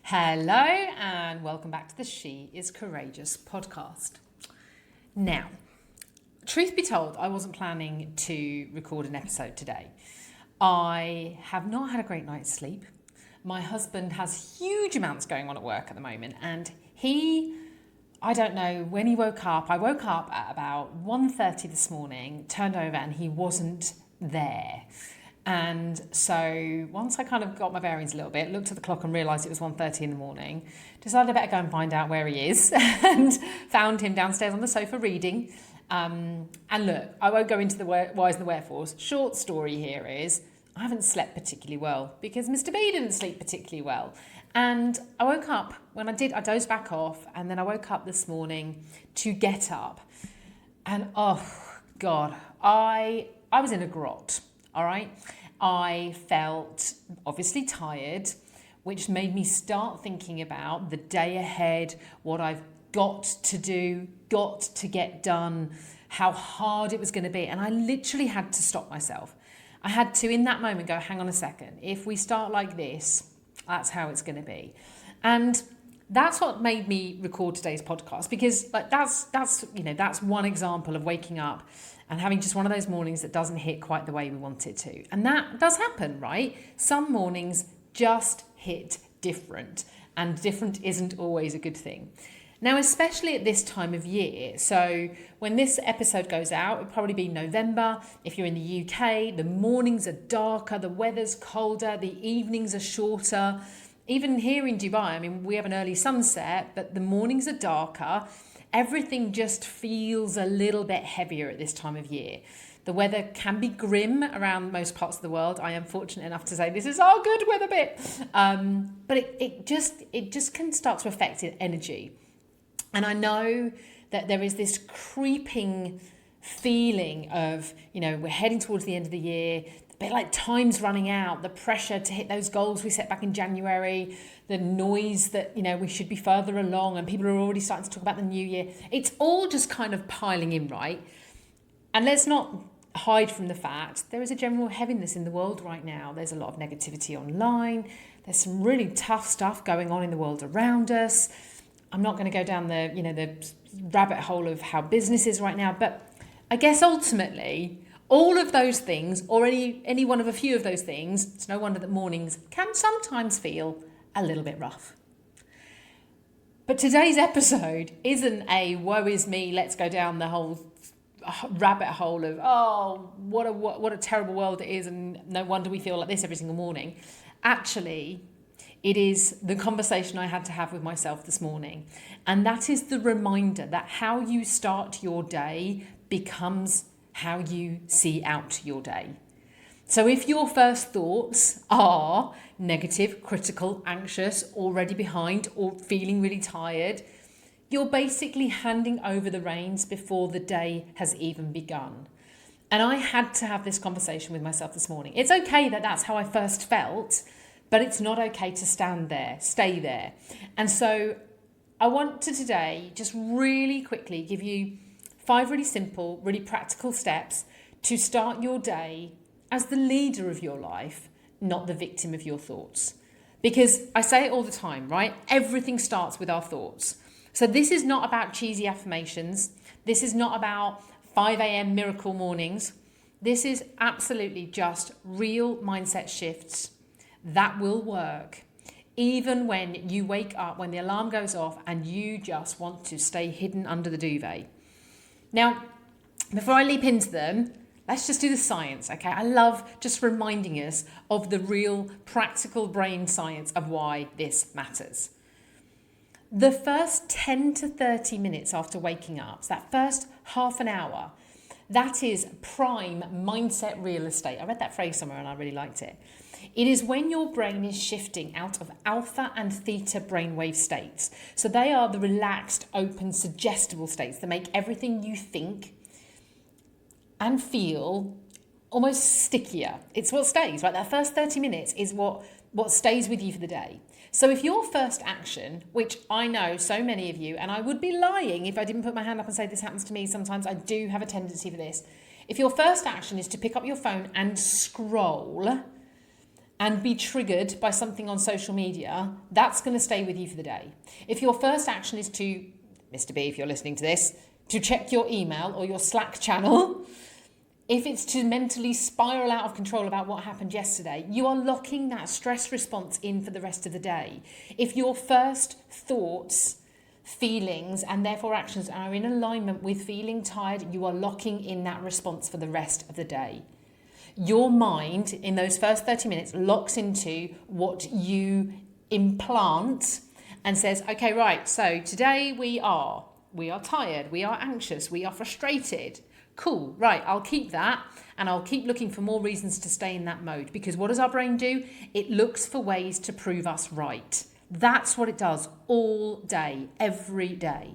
Hello and welcome back to the She is Courageous podcast. Now, truth be told, I wasn't planning to record an episode today. I have not had a great night's sleep. My husband has huge amounts going on at work at the moment, and I don't know when he woke up. I woke up at about 1:30 this morning, turned over and he wasn't there. And so once I kind of got my bearings a little bit, looked at the clock and realised it was 1:30 in the morning, decided I better go and find out where he is and found him downstairs on the sofa reading. And look, I won't go into the whys and the wherefores. Short story here is I haven't slept particularly well because Mr. B didn't sleep particularly well. And I woke up, when I dozed back off, and then I woke up this morning to get up. And oh God, I was in a grot. All right. I felt obviously tired, which made me start thinking about the day ahead, what I've got to do, got to get done, how hard it was going to be. And I literally had to stop myself. I had to, in that moment, go, hang on a second. If we start like this, that's how it's going to be. And that's what made me record today's podcast, because that's one example of waking up and having just one of those mornings that doesn't hit quite the way we want it to. And that does happen, right? Some mornings just hit different, and different isn't always a good thing. Now, especially at this time of year, so when this episode goes out, it'll probably be November. If you're in the UK, the mornings are darker, the weather's colder, the evenings are shorter. Even here in Dubai, I mean, we have an early sunset, but the mornings are darker. Everything just feels a little bit heavier at this time of year. The weather can be grim around most parts of the world. I am fortunate enough to say this is our good weather bit. But it just can start to affect energy. And I know that there is this creeping feeling of, we're heading towards the end of the year, a bit like time's running out, the pressure to hit those goals we set back in January, the noise that, we should be further along, and people are already starting to talk about the new year. It's all just kind of piling in, right? And let's not hide from the fact there is a general heaviness in the world right now. There's a lot of negativity online. There's some really tough stuff going on in the world around us. I'm not going to go down the rabbit hole of how business is right now, but I guess ultimately all of those things, or any one of a few of those things, it's no wonder that mornings can sometimes feel a little bit rough. But today's episode isn't a woe is me, let's go down the whole rabbit hole of, what a terrible world it is, and no wonder we feel like this every single morning. Actually, it is the conversation I had to have with myself this morning. And that is the reminder that how you start your day becomes how you see out your day. So if your first thoughts are negative, critical, anxious, already behind, or feeling really tired, you're basically handing over the reins before the day has even begun. And I had to have this conversation with myself this morning. It's okay that that's how I first felt, but it's not okay to stay there. And so I want to today just really quickly give you 5 really simple, really practical steps to start your day as the leader of your life, not the victim of your thoughts. Because I say it all the time, right? Everything starts with our thoughts. So this is not about cheesy affirmations. This is not about 5 a.m. miracle mornings. This is absolutely just real mindset shifts that will work even when you wake up, when the alarm goes off and you just want to stay hidden under the duvet. Now, before I leap into them, let's just do the science, okay? I love just reminding us of the real practical brain science of why this matters. The first 10 to 30 minutes after waking up, so that first half an hour, that is prime mindset real estate. I read that phrase somewhere and I really liked it. It is when your brain is shifting out of alpha and theta brainwave states. So they are the relaxed, open, suggestible states that make everything you think and feel almost stickier. It's what stays, right? That first 30 minutes is what stays with you for the day. So if your first action, which I know so many of you, and I would be lying if I didn't put my hand up and say this happens to me, sometimes I do have a tendency for this. If your first action is to pick up your phone and scroll, and be triggered by something on social media, that's going to stay with you for the day. If your first action is to, Mr. B, if you're listening to this, to check your email or your Slack channel, if it's to mentally spiral out of control about what happened yesterday, you are locking that stress response in for the rest of the day. If your first thoughts, feelings, and therefore actions are in alignment with feeling tired, you are locking in that response for the rest of the day. Your mind in those first 30 minutes locks into what you implant and says, okay, right, so today we are tired, we are anxious, we are frustrated. Cool, right, I'll keep that and I'll keep looking for more reasons to stay in that mode, because what does our brain do? It looks for ways to prove us right. That's what it does all day, every day.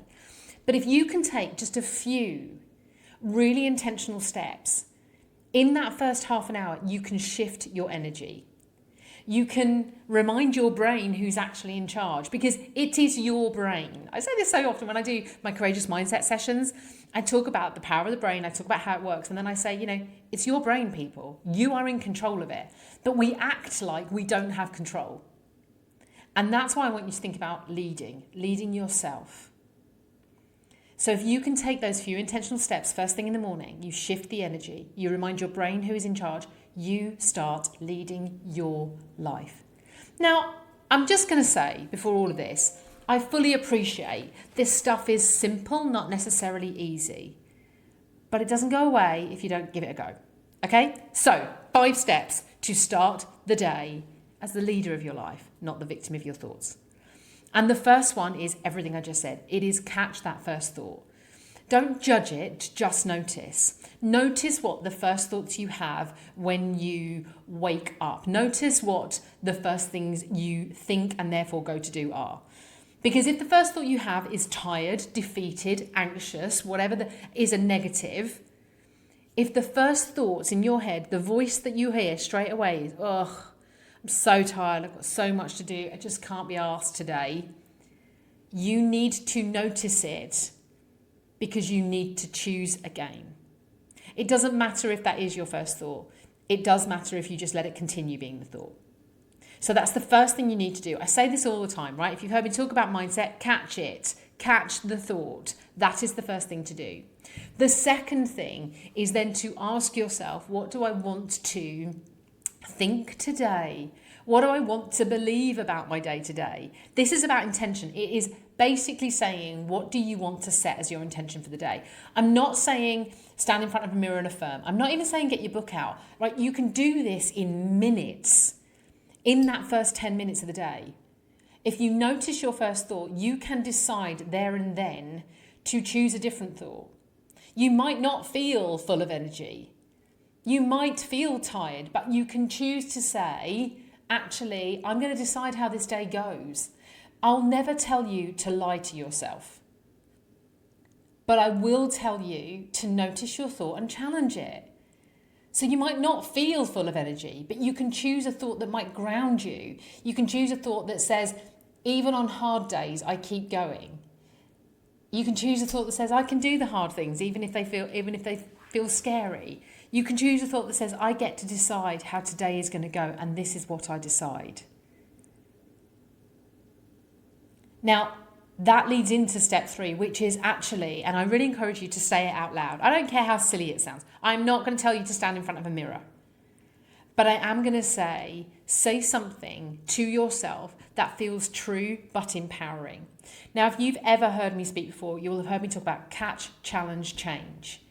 But if you can take just a few really intentional steps, in that first half an hour, you can shift your energy. You can remind your brain who's actually in charge, because it is your brain. I say this so often when I do my Courageous Mindset sessions. I talk about the power of the brain. I talk about how it works. And then I say, it's your brain, people. You are in control of it. But we act like we don't have control. And that's why I want you to think about leading yourself. So if you can take those few intentional steps first thing in the morning, you shift the energy, you remind your brain who is in charge, you start leading your life. Now, I'm just going to say before all of this, I fully appreciate this stuff is simple, not necessarily easy, but it doesn't go away if you don't give it a go. Okay? So 5 steps to start the day as the leader of your life, not the victim of your thoughts. And the first one is everything I just said. It is catch that first thought. Don't judge it, just notice. Notice what the first thoughts you have when you wake up. Notice what the first things you think and therefore go to do are. Because if the first thought you have is tired, defeated, anxious, whatever is a negative, if the first thoughts in your head, the voice that you hear straight away is, ugh, I'm so tired, I've got so much to do, I just can't be arsed today. You need to notice it because you need to choose again. It doesn't matter if that is your first thought. It does matter if you just let it continue being the thought. So that's the first thing you need to do. I say this all the time, right? If you've heard me talk about mindset, catch it. Catch the thought. That is the first thing to do. The second thing is then to ask yourself, what do I want to think today? What do I want to believe about my day today? This is about intention. It is basically saying, what do you want to set as your intention for the day? I'm not saying stand in front of a mirror and affirm. I'm not even saying get your book out, right? You can do this in minutes, in that first 10 minutes of the day. If you notice your first thought, you can decide there and then to choose a different thought. You might not feel full of energy. You might feel tired, but you can choose to say, actually, I'm going to decide how this day goes. I'll never tell you to lie to yourself, but I will tell you to notice your thought and challenge it. So you might not feel full of energy, but you can choose a thought that might ground you. You can choose a thought that says, even on hard days, I keep going. You can choose a thought that says, I can do the hard things, even if they feel scary. You can choose a thought that says, I get to decide how today is going to go, and this is what I decide. Now, that leads into step 3, which is actually, and I really encourage you to say it out loud. I don't care how silly it sounds. I'm not going to tell you to stand in front of a mirror. But I am going to say something to yourself that feels true but empowering. Now, if you've ever heard me speak before, you will have heard me talk about catch, challenge, change.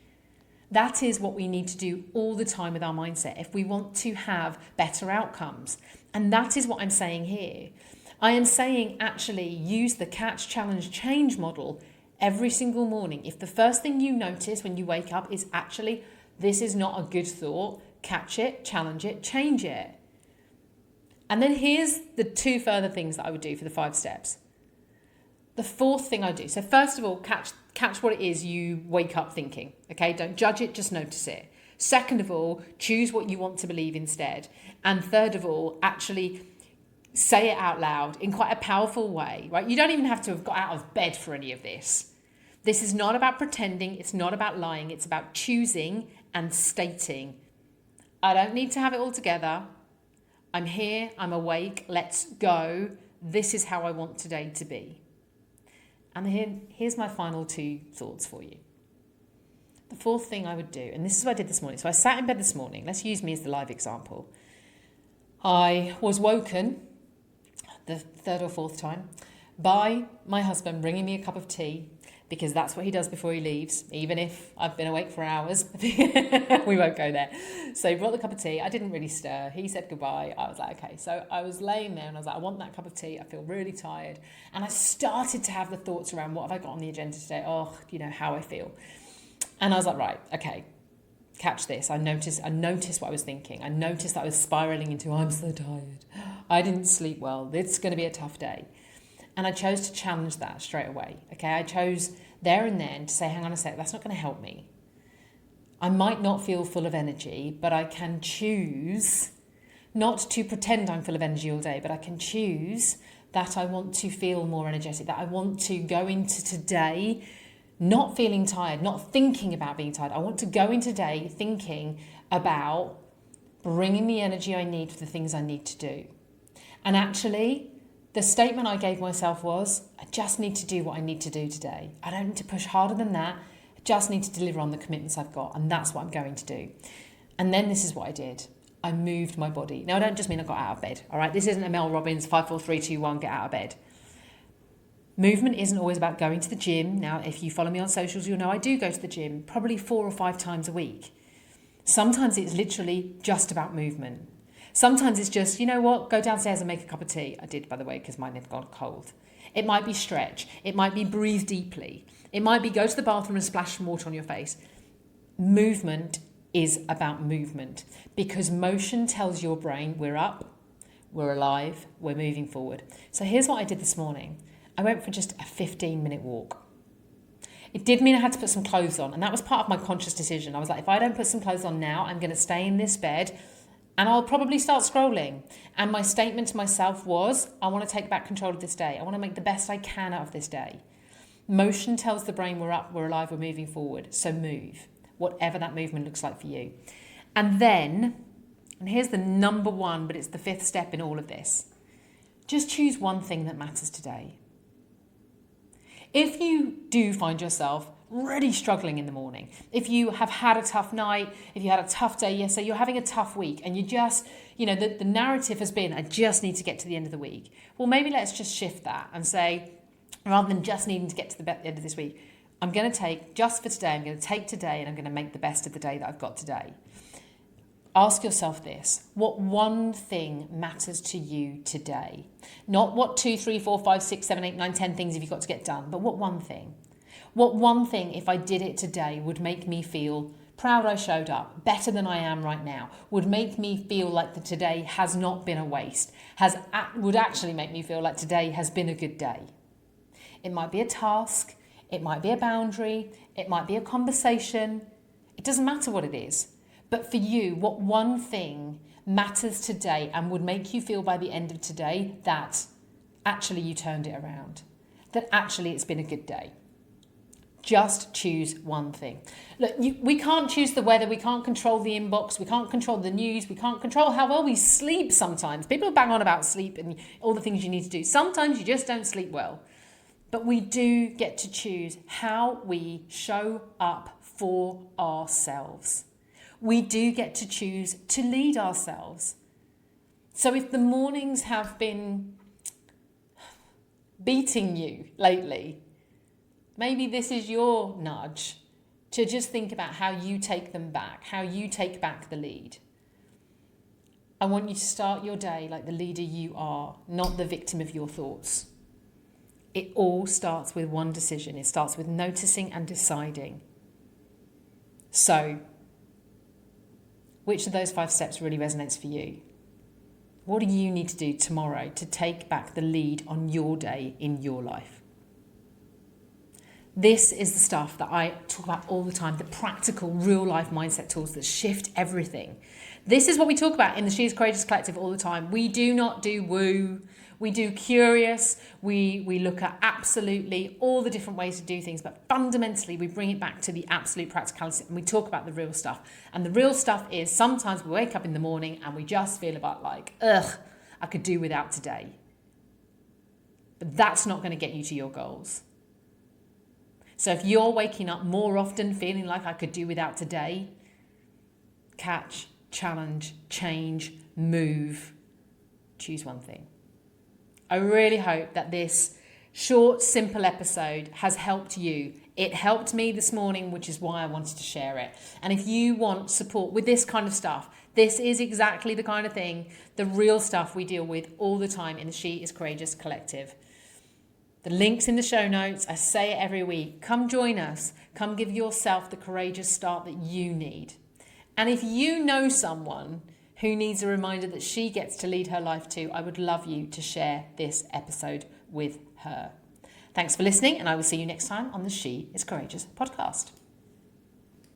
That is what we need to do all the time with our mindset if we want to have better outcomes. And that is what I'm saying here. I am saying actually use the catch, challenge, change model every single morning. If the first thing you notice when you wake up is actually, this is not a good thought, catch it, challenge it, change it. And then here's the 2 further things that I would do for the 5 steps. The 4th thing I do. So first of all, catch what it is you wake up thinking. Okay, don't judge it, just notice it. Second of all, choose what you want to believe instead. And third of all, actually say it out loud in quite a powerful way, right? You don't even have to have got out of bed for any of this. This is not about pretending. It's not about lying. It's about choosing and stating. I don't need to have it all together. I'm here, I'm awake, let's go. This is how I want today to be. And here's my final 2 thoughts for you. The fourth thing I would do, and this is what I did this morning. So I sat in bed this morning. Let's use me as the live example. I was woken the 3rd or 4th time by my husband bringing me a cup of tea, because that's what he does before he leaves, even if I've been awake for hours. We won't go there. So he brought the cup of tea. I didn't really stir. He said goodbye. I was like, okay. So I was laying there and I was like, I want that cup of tea. I feel really tired. And I started to have the thoughts around, what have I got on the agenda today? Oh, how I feel. And I was like, right, okay, catch this. I noticed what I was thinking. I noticed that I was spiraling into, I'm so tired. I didn't sleep well. It's going to be a tough day. And I chose to challenge that straight away. Okay, I chose there and then to say, hang on a sec, that's not going to help me. I might not feel full of energy, but I can choose not to pretend I'm full of energy all day, but I can choose that I want to feel more energetic, that I want to go into today not feeling tired, not thinking about being tired. I want to go in today thinking about bringing the energy I need for the things I need to do. And actually, the statement I gave myself was, I just need to do what I need to do today. I don't need to push harder than that. I just need to deliver on the commitments I've got, and that's what I'm going to do. And then this is what I did. I moved my body. Now, I don't just mean I got out of bed, all right? This isn't a Mel Robbins 5, 4, 3, 2, 1, get out of bed. Movement isn't always about going to the gym. Now, if you follow me on socials, you'll know I do go to the gym probably 4 or 5 times a week. Sometimes it's literally just about movement. Sometimes it's just, you know what, go downstairs and make a cup of tea. I did, by the way, because mine had gone cold. It might be stretch. It might be breathe deeply. It might be go to the bathroom and splash some water on your face. Movement is about movement, because motion tells your brain we're up, we're alive, we're moving forward. So here's what I did this morning. I went for just a 15-minute walk. It did mean I had to put some clothes on, and that was part of my conscious decision. I was like, if I don't put some clothes on now, I'm going to stay in this bed and I'll probably start scrolling. And my statement to myself was, I want to take back control of this day. I want to make the best I can out of this day. Motion tells the brain we're up, we're alive, we're moving forward. So move, whatever that movement looks like for you. And then, and here's the number 1, but it's the 5th step in all of this. Just choose one thing that matters today. If you do find yourself really struggling in the morning, if you have had a tough night, if you had a tough day yesterday, you're having a tough week, and you just, the narrative has been, I just need to get to the end of the week. Well, maybe let's just shift that and say, rather than just needing to get to the end of this week, I'm going to take, just for today, I'm going to take today and I'm going to make the best of the day that I've got today. Ask yourself this: what one thing matters to you today? Not what 2, 3, 4, 5, 6, 7, 8, 9, 10 things have you got to get done, but what one thing? What one thing, if I did it today, would make me feel proud I showed up, better than I am right now, would make me feel like the today has not been a waste, would actually make me feel like today has been a good day? It might be a task, it might be a boundary, it might be a conversation. It doesn't matter what it is. But for you, what one thing matters today and would make you feel by the end of today that actually you turned it around, that actually it's been a good day? Just choose one thing. Look, we can't choose the weather, we can't control the inbox, we can't control the news, we can't control how well we sleep sometimes. People bang on about sleep and all the things you need to do. Sometimes you just don't sleep well. But we do get to choose how we show up for ourselves. We do get to choose to lead ourselves. So if the mornings have been beating you lately, maybe this is your nudge to just think about how you take them back, how you take back the lead. I want you to start your day like the leader you are, not the victim of your thoughts. It all starts with one decision. It starts with noticing and deciding. So, which of those 5 steps really resonates for you? What do you need to do tomorrow to take back the lead on your day in your life? This is the stuff that I talk about all the time, the practical, real-life mindset tools that shift everything. This is what we talk about in the She is Courageous Collective all the time. We do not do woo. We do curious, we look at absolutely all the different ways to do things, but fundamentally we bring it back to the absolute practicality and we talk about the real stuff. And the real stuff is sometimes we wake up in the morning and we just feel about like, ugh, I could do without today. But that's not going to get you to your goals. So if you're waking up more often feeling like I could do without today, catch, challenge, change, move, choose one thing. I really hope that this short, simple episode has helped you. It helped me this morning, which is why I wanted to share it. And if you want support with this kind of stuff, this is exactly the kind of thing, the real stuff we deal with all the time in the She is Courageous Collective. The link's in the show notes. I say it every week. Come join us. Come give yourself the courageous start that you need. And if you know someone who needs a reminder that she gets to lead her life too, I would love you to share this episode with her. Thanks for listening, and I will see you next time on the She is Courageous podcast.